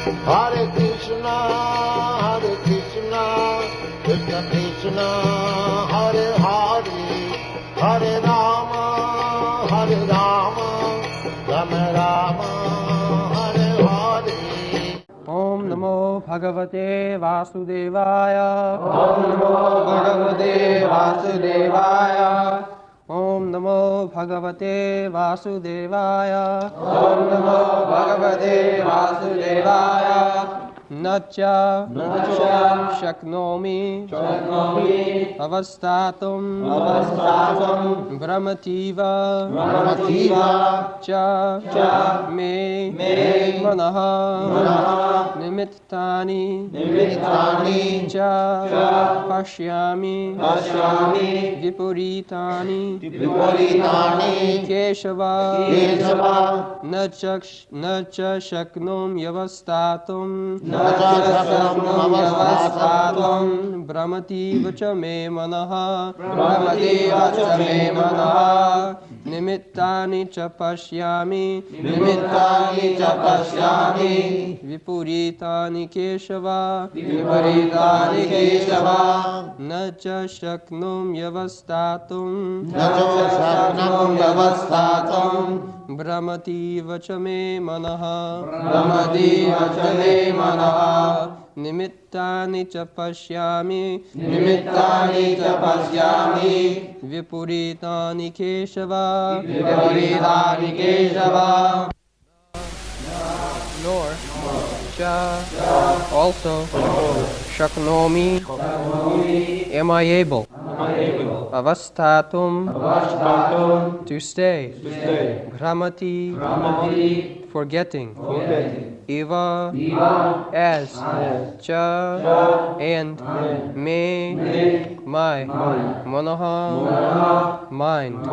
Hare Krishna, Krishna Krishna, Hare Hare, Hare Rama, Rama Rama, Hare Hare. Om Namo Bhagavate Vasudevaya. Om Namo Bhagavate Vasudevaya. Om Namo Bhagavate Vasudevaya. Om Namo Bhagavate Vasudevaya. Nacha Nacha Shaknomi Shaknomi Avastatum Avastatum Brahmativa Brahmativa Cha Me Manaha Nimittani Nimittani Cha Pashyami Vipuritani Keshava Nacha Shaknom Yavastatum Brahmati vacha me manaha Nimittani cha pashyami Vipuritani Keshava Na cha shaknum yavastatum Brahmati vacha me manaha Nimittani cha pashyami Vipuritani Keshava Nor cha also Shaknomi am I able Avastatum to stay Brahmati forgetting Eva as cha and me my manaha mind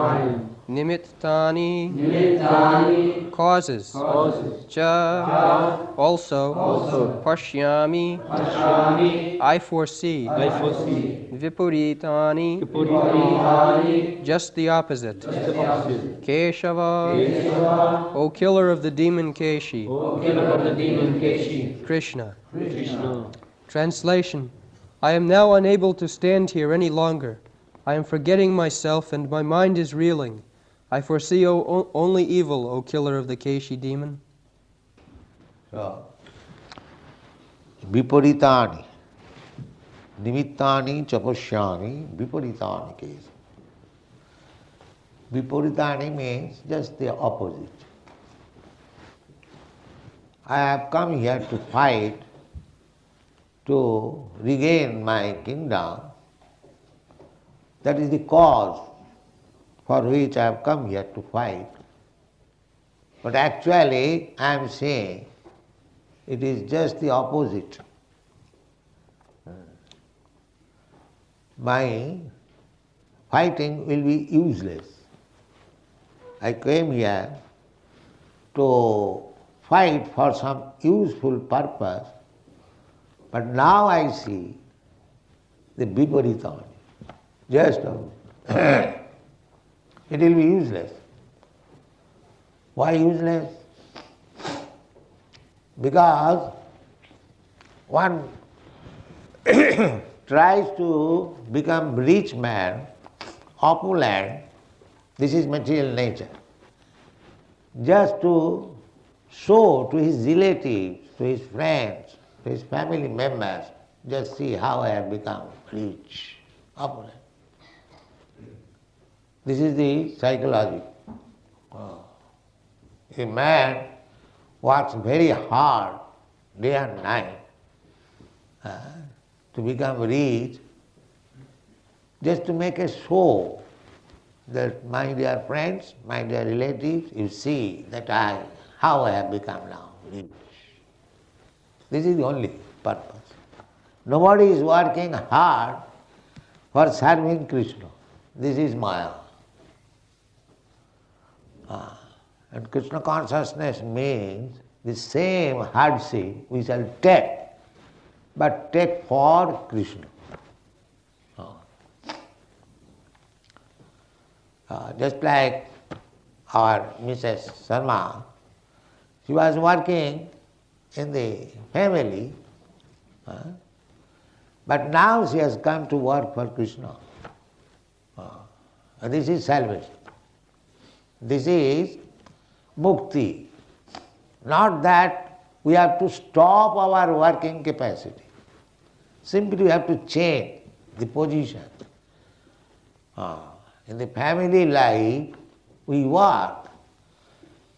Nimittani causes cha also pashyami I foresee Vipuritani just the opposite Keshava O killer of the demon Keshi Krishna. Translation I am now unable to stand here any longer. I am forgetting myself and my mind is reeling. I foresee only evil, O killer of the Keshi demon. So, Viparitani, Nimittani Chapashyami, Viparitani case. Viparitani means just the opposite. I have come here to fight to regain my kingdom. That is the cause for which I have come here to fight. But actually, I am saying it is just the opposite. My fighting will be useless. I came here to fight for some useful purpose, but now I see the viparitani. Just it will be useless. Why useless? Because one tries to become rich man, opulent, this is material nature, just to show to his relatives, to his friends, to his family members, just see how I have become rich, opulent. This is the psychology. A man works very hard day and night to become rich, just to make a show that, my dear friends, my dear relatives, you see that how I have become now rich. This is the only purpose. Nobody is working hard for serving Krishna. This is Maya. And Krishna consciousness means the same hardship we shall take, but take for Krishna. Just like our Mrs. Sharma, she was working in the family, but now she has come to work for Krishna. This is salvation. This is mukti. Not that we have to stop our working capacity. Simply we have to change the position. In the family life, we work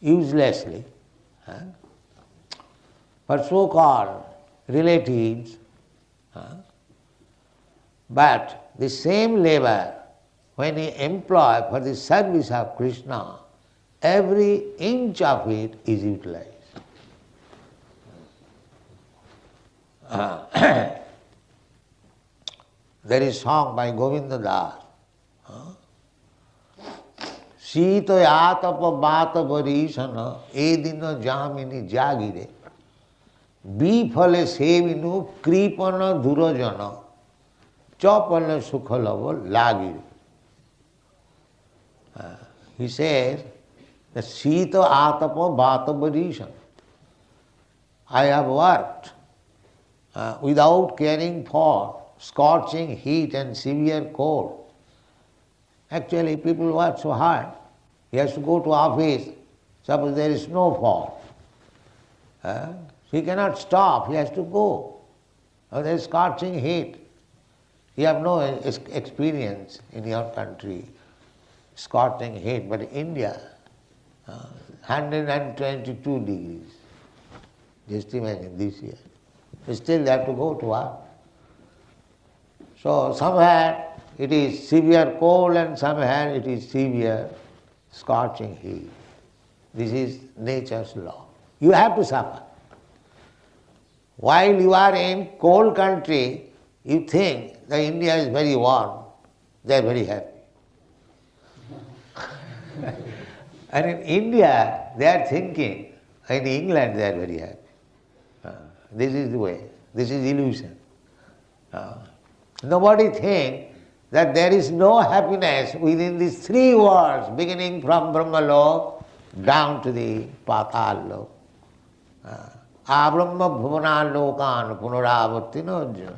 uselessly for so-called relatives, but the same labor, when we employ for the service of Krishna, every inch of it is utilized. There is a song by Govinda Das. Sita yatapa bata varishana edina jamini jagire bifale sevinu kripana durajana chapala sukhalava lagire. He says, the Sita atapa bata varishana. I have worked without caring for scorching heat and severe cold. Actually, people work so hard. He has to go to office, suppose there is snowfall. He cannot stop, he has to go. There is scorching heat. You have no experience in your country, scorching heat, but in India, 122 degrees. Just imagine this year. Still they have to go to work. So somewhere it is severe cold and somewhere it is severe scorching heat. This is nature's law. You have to suffer. While you are in cold country, you think that India is very warm. They are very happy. And in India, they are thinking, in England they are very happy. This is the way. This is illusion. Nobody thinks that there is no happiness within these three worlds, beginning from Brahmalok down to the Patal Lok. Abrahma bhuvana lokan punaravartino.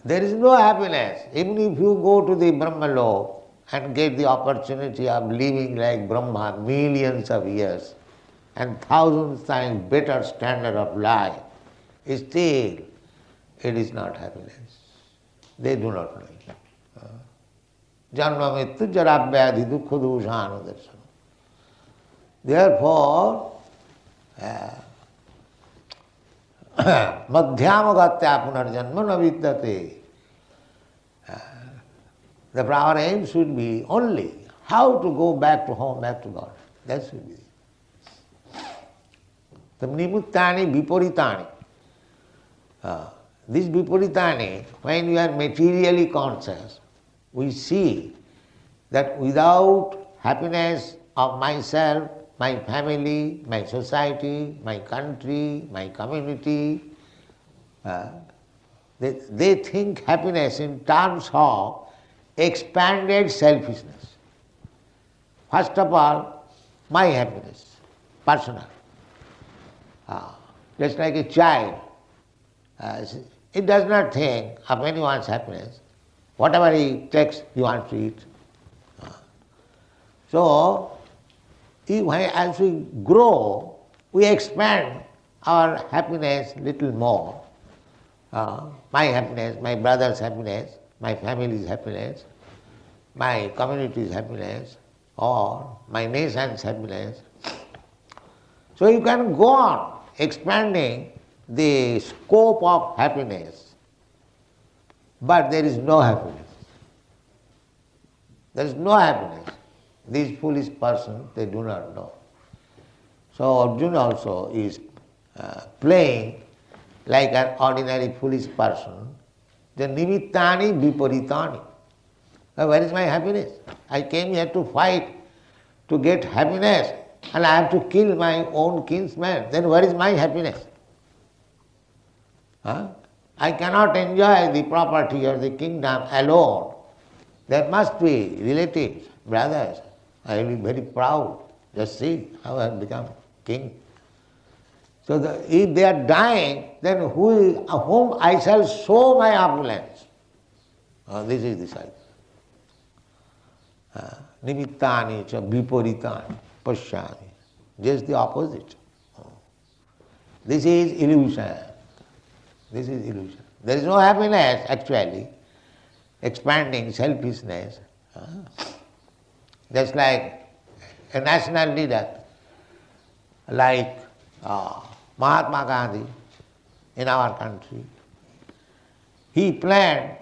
There is no happiness. Even if you go to the Brahmalok and get the opportunity of living like Brahma millions of years and thousands times better standard of life, still it is not happiness. They do not know it. Janma mittu jara vyadhi dukkha doshana darsana. Therefore, madhyamagatya punarjanma na vidyate. The our aim should be only how to go back to home, back to God. That should be it. The nimuttani viparitani. This viparitani, when we are materially conscious, we see that without happiness of myself, my family, my society, my country, my community, they think happiness in terms of expanded selfishness. First of all, my happiness, personal. Just like a child, it does not think of anyone's happiness. Whatever he takes, he wants to eat. So, as we grow, we expand our happiness little more. My happiness, my brother's happiness, my family's happiness, my community's happiness, or my nation's happiness. So you can go on expanding the scope of happiness, but there is no happiness. There is no happiness. These foolish persons, they do not know. So Arjuna also is playing like an ordinary foolish person. The nimittani viparitani. Where is my happiness? I came here to fight, to get happiness, and I have to kill my own kinsman. Then where is my happiness? I cannot enjoy the property or the kingdom alone. There must be relatives, brothers. I will be very proud. Just see how I have become king. So if they are dying, then whom I shall show my opulence? This is the cycle. Nimittani cha viparitani pashyami. Just the opposite. This is illusion. This is illusion. There is no happiness actually. Expanding selfishness. Just like a national leader, like Mahatma Gandhi in our country. He planned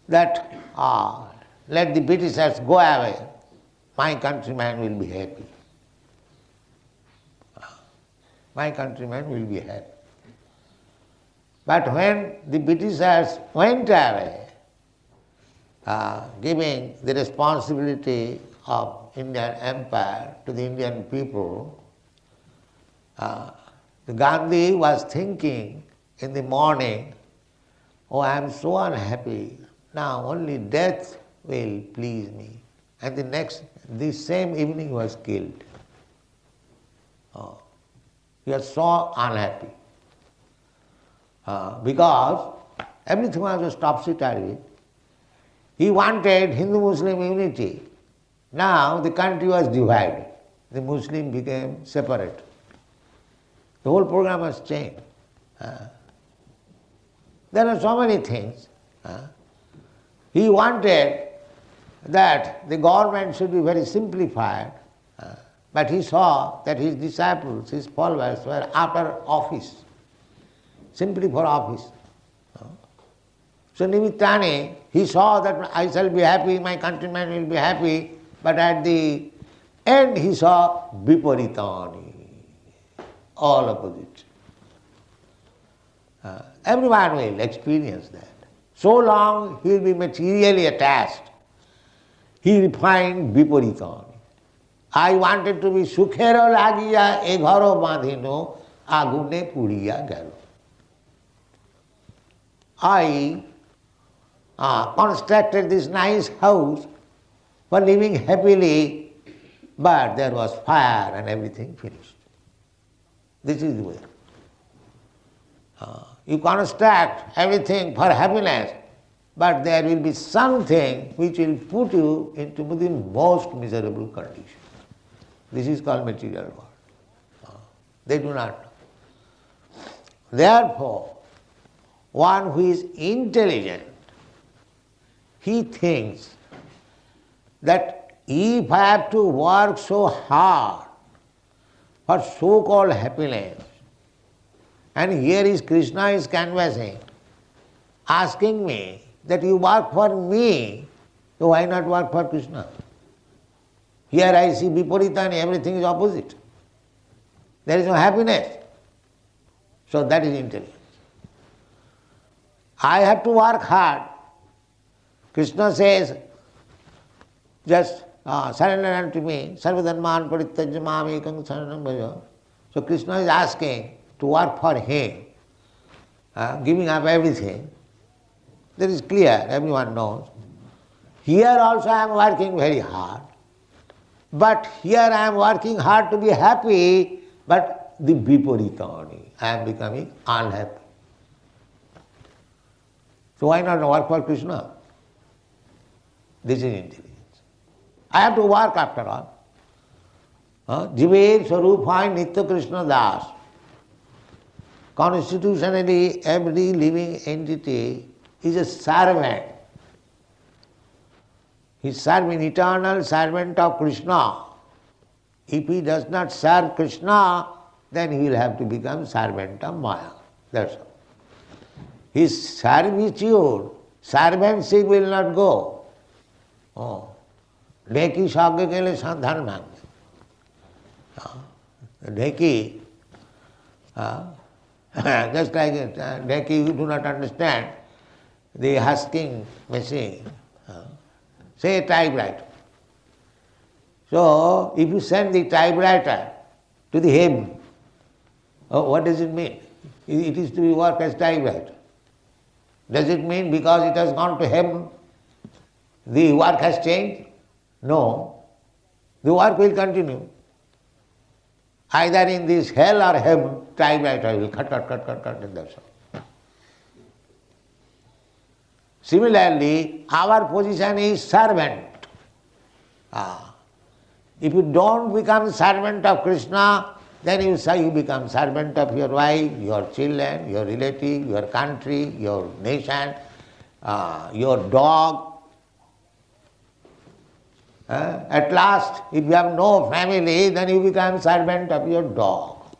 that let the Britishers go away, my countrymen will be happy. My countrymen will be happy. But when the Britishers went away, giving the responsibility of Indian empire to the Indian people, the Gandhi was thinking in the morning, oh, I am so unhappy, now only death will please me. And the same evening he was killed. He was so unhappy. Because everything was topsy-turvy. He wanted Hindu-Muslim unity. Now the country was divided. The Muslim became separate. The whole program was changed. There are so many things. He wanted that the government should be very simplified, but he saw that his disciples, his followers were after office, simply for office. So Nimittani, he saw that I shall be happy, my countrymen will be happy, but at the end he saw Viparitani, all opposite. Everyone will experience that. So long he will be materially attached. He refined Viparitani. I wanted to be sukhero lagiya e gharo bandhino agune puriya gelo. I constructed this nice house for living happily, but there was fire and everything finished. This is the way. You construct everything for happiness, but there will be something which will put you into the most miserable condition. This is called material world. They do not know. Therefore, one who is intelligent, he thinks that if I have to work so hard for so-called happiness, and here is Krishna is canvassing, asking me that you work for me, so why not work for Krishna? Here I see Viparitani, everything is opposite. There is no happiness. So that is intelligence. I have to work hard. Krishna says, just surrender unto me, sarvadharman parittajya mam ekam saranam bhaja. So Krishna is asking to work for him, giving up everything. That is clear, everyone knows. Here also I am working very hard. But here I am working hard to be happy, but the viparitani, I am becoming unhappy. So why not work for Krishna? This is intelligence. I have to work after all. Jiver Swarupai Nitya Krishna Das. Constitutionally, every living entity is a servant. He is serving eternal servant of Krishna. If he does not serve Krishna, then he will have to become servant of Maya. That's all. His servitude, servantship will not go. Dheki shagge kele sandhan mange. Dheki, just like Dheki, you do not understand the husking machine. Say a typewriter. So, if you send the typewriter to the heaven, what does it mean? It is to be work as typewriter. Does it mean because it has gone to heaven, the work has changed? No. The work will continue. Either in this hell or heaven, try by try, will cut, and that's all. Similarly, our position is servant. If you don't become servant of Krishna, then you become servant of your wife, your children, your relative, your country, your nation, your dog. At last, if you have no family, then you become servant of your dog.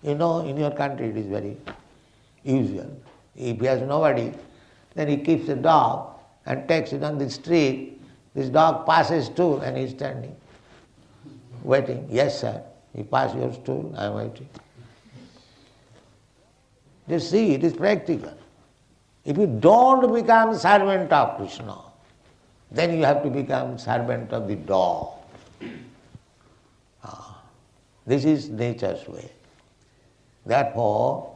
You know, in your country it is very usual. If he has nobody, then he keeps a dog and takes it on the street. This dog passes too and he is standing, waiting. Yes, sir, you pass your stool, I am waiting. Just see, it is practical. If you don't become servant of Krishna, then you have to become servant of the dog. This is nature's way. Therefore,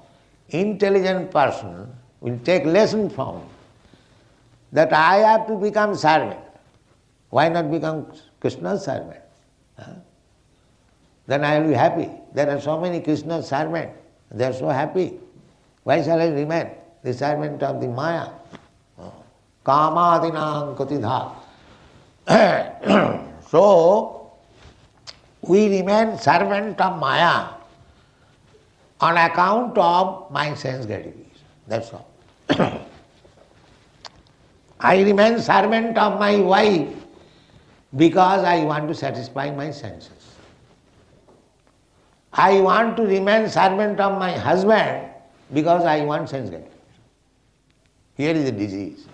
intelligent person will take lesson from it, that I have to become servant. Why not become Krishna's servant? Then I will be happy. There are so many Krishna's servants. They are so happy. Why shall I remain the servant of the Maya? Kamadinam kutidha. So, we remain servant of Maya on account of my sense gratification. That's all. I remain servant of my wife because I want to satisfy my senses. I want to remain servant of my husband because I want sense gratification. Here is the disease.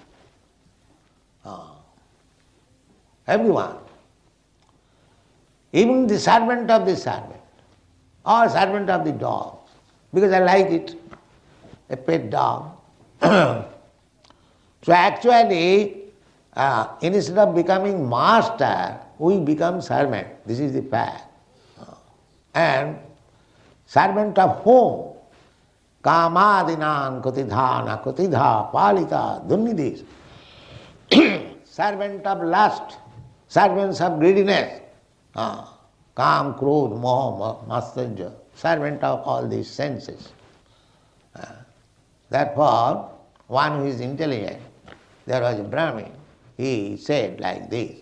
Everyone, even the servant of the servant or servant of the dog, because I like it, a pet dog. So actually, instead of becoming master, we become servant. This is the fact. And servant of whom? Kamadinam kutidhana kutidha palita dunnidis. Servant of lust, servants of greediness, kam, krodh, moha, matsarya, servant of all these senses. Therefore, one who is intelligent, there was a Brahmin, he said like this,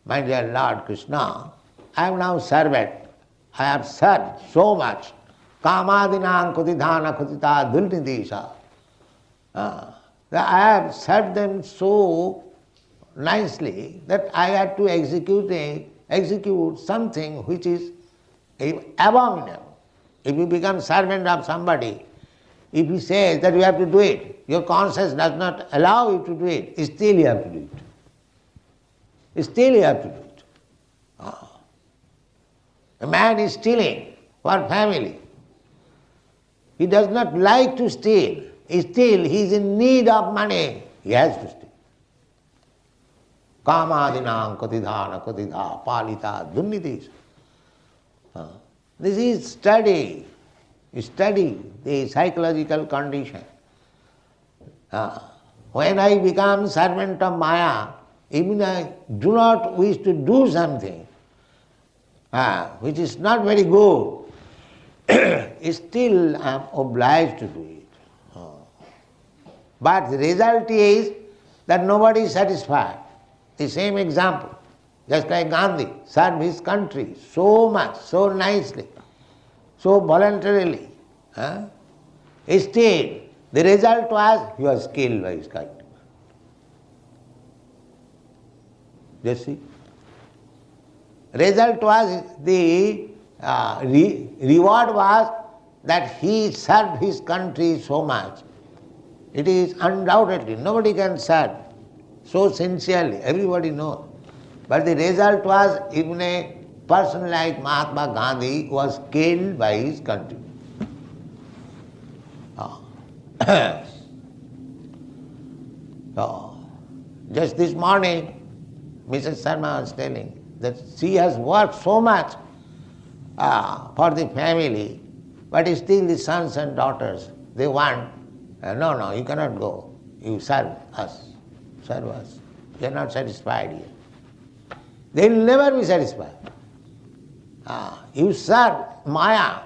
my dear Lord Krishna, I am now servant, I have served so much, kamadinam kutidhana kutita dulnidisha. I have served them so nicely that I had to execute something which is abominable. If you become servant of somebody, if he says that you have to do it, your conscience does not allow you to do it, still you have to do it. Still you have to do it. A man is stealing for family. He does not like to steal. Still he is in need of money. He has to steal. Kamadinam kutidhana kutidha palita dunnidis. This is study the psychological condition. When I become servant of Maya, even I do not wish to do something which is not very good, still I am obliged to do it. But the result is that nobody is satisfied. The same example, just like Gandhi served his country so much, so nicely, so voluntarily. Still, the result was he was killed by his countrymen. Just see. Result was the reward was that he served his country so much. It is undoubtedly, nobody can serve so sincerely, everybody knows. But the result was even a person like Mahatma Gandhi was killed by his country. So, just this morning, Mrs. Sharma was telling that she has worked so much for the family, but still the sons and daughters, they want, no, you cannot go, you serve us. We are not satisfied here. They will never be satisfied. You serve Maya.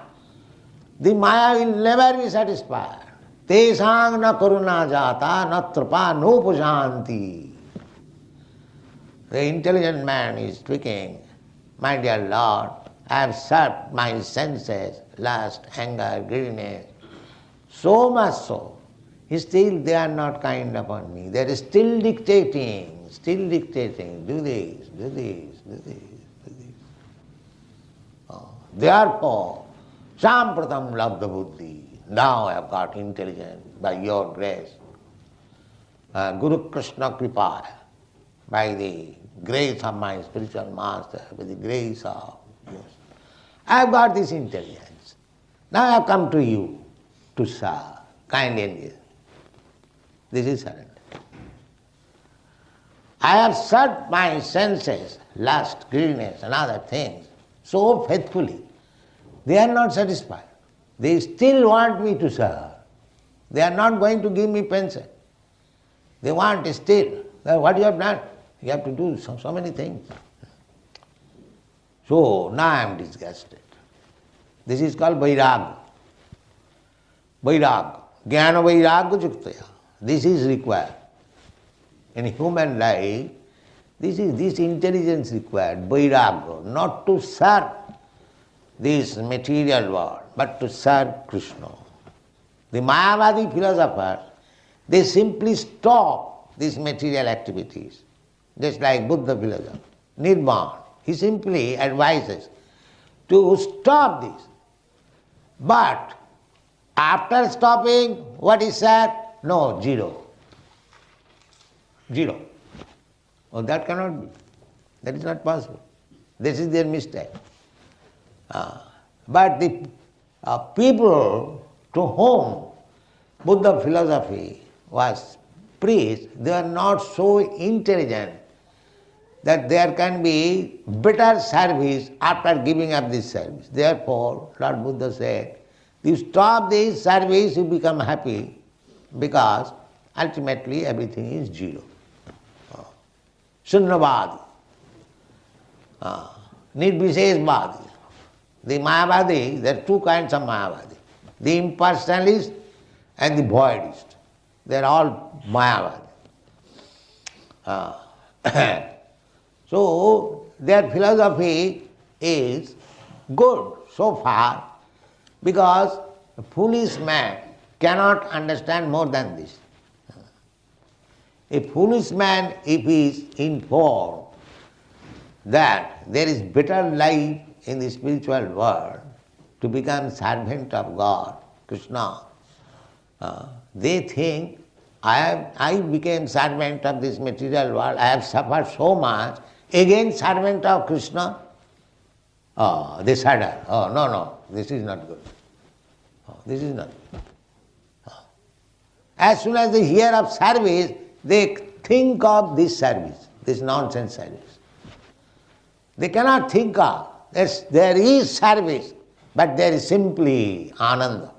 The Maya will never be satisfied. Tesang na karuna jata na trapa no pujanti. The intelligent man is speaking, my dear Lord, I have served my senses, lust, anger, greediness, so much so. Still they are not kind upon me. They are still dictating, do this, do this, do this, do this. Therefore, sampratam labdha buddhi. Now I have got intelligence by your grace. Guru Krishna Kripa, by the grace of my spiritual master, by the grace of yes. I have got this intelligence. Now I have come to you to serve, kind and this is surrender. I have served my senses, lust, greediness and other things so faithfully. They are not satisfied. They still want me to serve. They are not going to give me pension. They want still. What you have done? You have to do so many things. So now I am disgusted. This is called vairagya. Vairagya. Jnana vairagya juktaya. This is required. In human life, this intelligence required, vairagya, not to serve this material world, but to serve Krishna. The Mayavadi philosophers, they simply stop these material activities, just like Buddha philosopher, Nirvana. He simply advises to stop this. But after stopping, what is said? No, zero. Zero. Oh, that cannot be. That is not possible. This is their mistake. But the people to whom Buddha philosophy was preached, they are not so intelligent that there can be better service after giving up this service. Therefore, Lord Buddha said, you stop this service, you become happy, because ultimately everything is zero. Sunyavadi, Nirvisheshvadi. The Mayavadi, there are two kinds of Mayavadi. The impersonalist and the voidist. They are all Mayavadi. So their philosophy is good so far, because a foolish man cannot understand more than this. A foolish man, if he is informed that there is better life in the spiritual world, to become servant of God, Krishna, they think, I became servant of this material world, I have suffered so much, again servant of Krishna. They shudder. No, this is not good. This is not good. As soon as they hear of service, they think of this service, this nonsense service. They cannot think of, there is service, but there is simply ananda.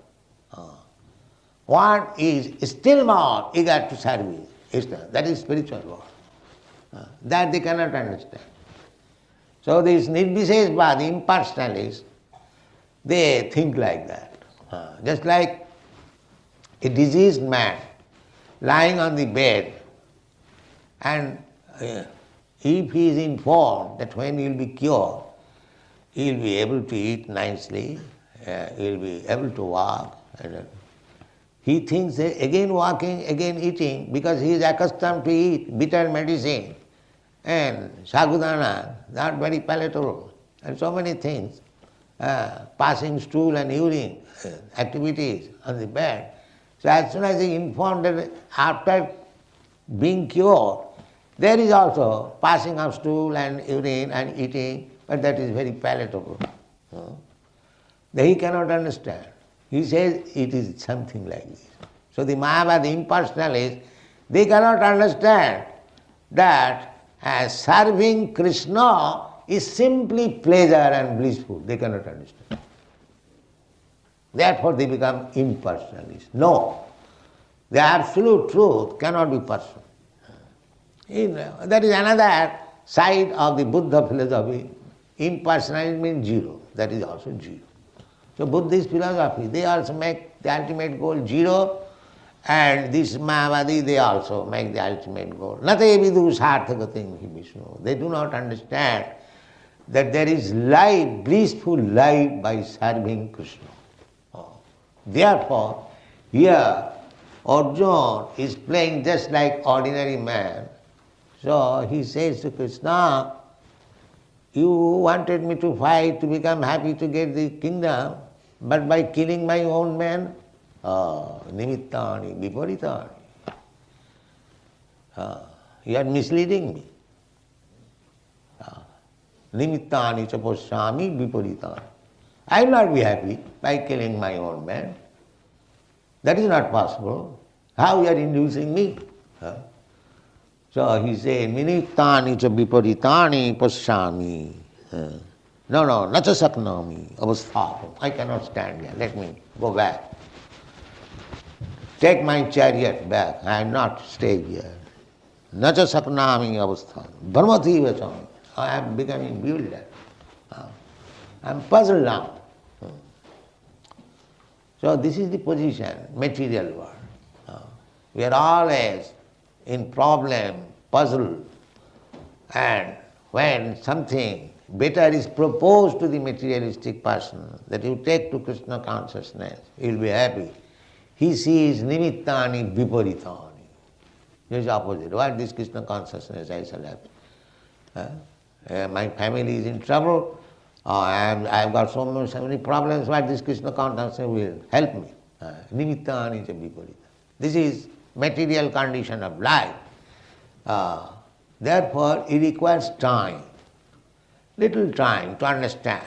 One is still more eager to service. That is spiritual world. That they cannot understand. So these Nirvisheshvadi, impersonalists, they think like that. Just like a diseased man lying on the bed, and if he is informed that when he will be cured, he will be able to eat nicely, he will be able to walk. He thinks again walking, again eating, because he is accustomed to eat bitter medicine and sagudana, not very palatable, and so many things, passing stool and urine activities on the bed. So as soon as he informed that after being cured, there is also passing of stool and urine and eating, but that is very palatable. He cannot understand. He says it is something like this. So the Mayavadi impersonalists, they cannot understand that serving Krishna is simply pleasure and blissful. They cannot understand. Therefore they become impersonalists. No, the absolute truth cannot be personal. That is another side of the Buddha philosophy. Impersonality means zero. That is also zero. So Buddhist philosophy, they also make the ultimate goal zero, and this Mayavadi, they also make the ultimate goal. Nate vidu sarthagatim Vishnu. They do not understand that there is life, blissful life by serving Krishna. Therefore, here Arjuna is playing just like ordinary man. So he says to Krishna, you wanted me to fight, to become happy, to get the kingdom, but by killing my own men, nimittani, viparitani. You are misleading me. Nimittani chaposyami viparitani. I will not be happy by killing my own man. That is not possible. How you are inducing me? So he said, Nimittani cha viparitani pasyami. No, nacha saknami avasthatam. I cannot stand here. Let me go back. Take my chariot back. I am not staying here. Nacha saknami avasthatam. Dharmati vacham. I am becoming bewildered. I am puzzled now. So this is the position, material world. We are always in problem, puzzle, and when something better is proposed to the materialistic person, that you take to Krishna consciousness, he will be happy. He sees nimittani viparitani. This is opposite. What this Krishna consciousness I shall have? My family is in trouble. I have got so many problems. What this Krishna consciousness will help me? Nimittani cha viparita. This is material condition of life. Therefore, it requires time, little time to understand.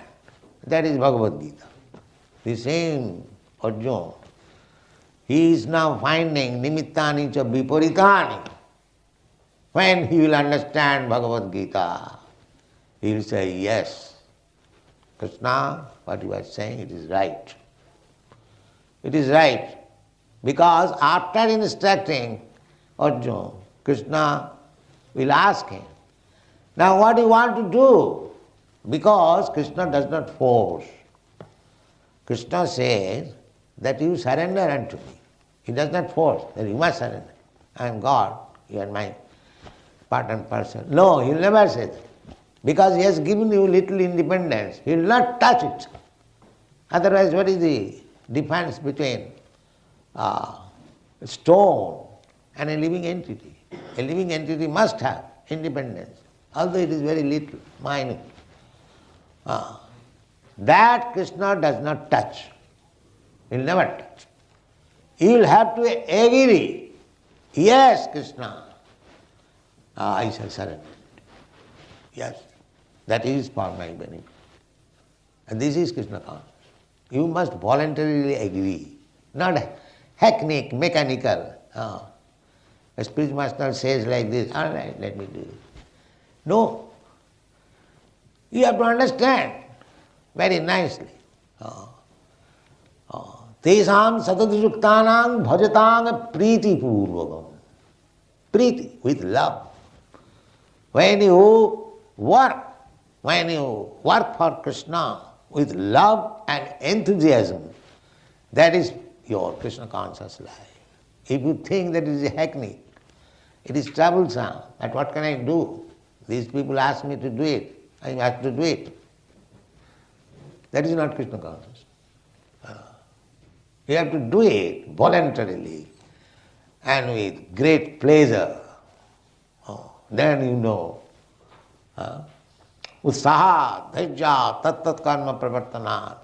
That is Bhagavad-gītā. The same Arjuna, he is now finding nimittani cha viparitani. When he will understand Bhagavad-gītā, he will say, yes, Krishna, what you are saying, it is right. It is right. Because after instructing Arjuna, Krishna will ask him, now what do you want to do? Because Krishna does not force. Krishna says that you surrender unto me. He does not force, that you must surrender. I am God, you are my part and parcel. No, he will never say that. Because he has given you little independence, he will not touch it. Otherwise, what is the difference between a stone and a living entity? A living entity must have independence, although it is very little, minute. That Krishna does not touch. He will never touch. He will have to agree. Yes, Krishna, I shall surrender. Yes. That is for my benefit. And this is Krishna consciousness. You must voluntarily agree, not hackneyed, mechanical. A spiritual master says like this, all right, let me do it. No. You have to understand very nicely. Tesam satadisuktanam bhajatang priti purvagam. Priti, with love. When you work for Krishna with love and enthusiasm, that is your Krishna conscious life. If you think that it is a hackney, it is troublesome, but what can I do? These people ask me to do it, I have to do it. That is not Krishna consciousness. You have to do it voluntarily and with great pleasure. Then you know. Utsaha, dhairya, tat karma pravartanat,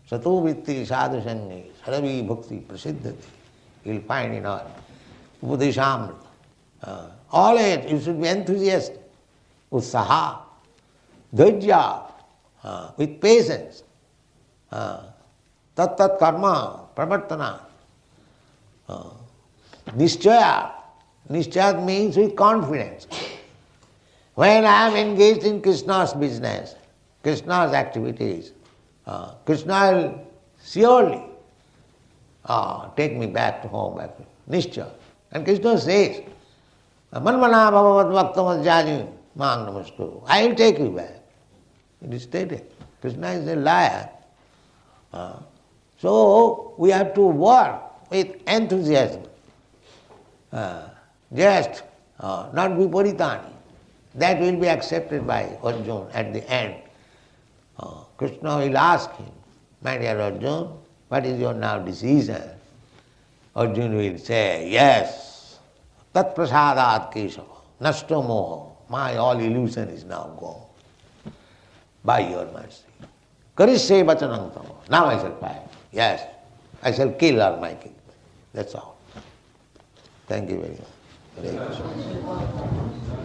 sato vitti sadhu sangi, saravi bhakti prasiddhati. You will find in our Upadeshamrita. Always you should be enthusiastic. Utsaha, dhairya, with patience. Tat karma pravartanat. Nishchaya. Nishchaya means with confidence. When I am engaged in Krishna's business, Krishna's activities, Krishna will surely take me back to home. Nishcha. And Krishna says, Manmana bhavavat bhaktam ajjani mang namaskuru. I will take you back. It is stated. Krishna is a liar. So we have to work with enthusiasm. Just not be paritani. That will be accepted by Arjuna at the end. Krishna will ask him, my dear Arjuna, what is your now decision? Arjuna will say, yes, tat prasadat kesava, nashto moho, my all illusion is now gone by your mercy. Karishe vachanam tamo, now I shall fight. Yes, I shall kill all my kingdom. That's all. Thank you very much. Hare Krishna.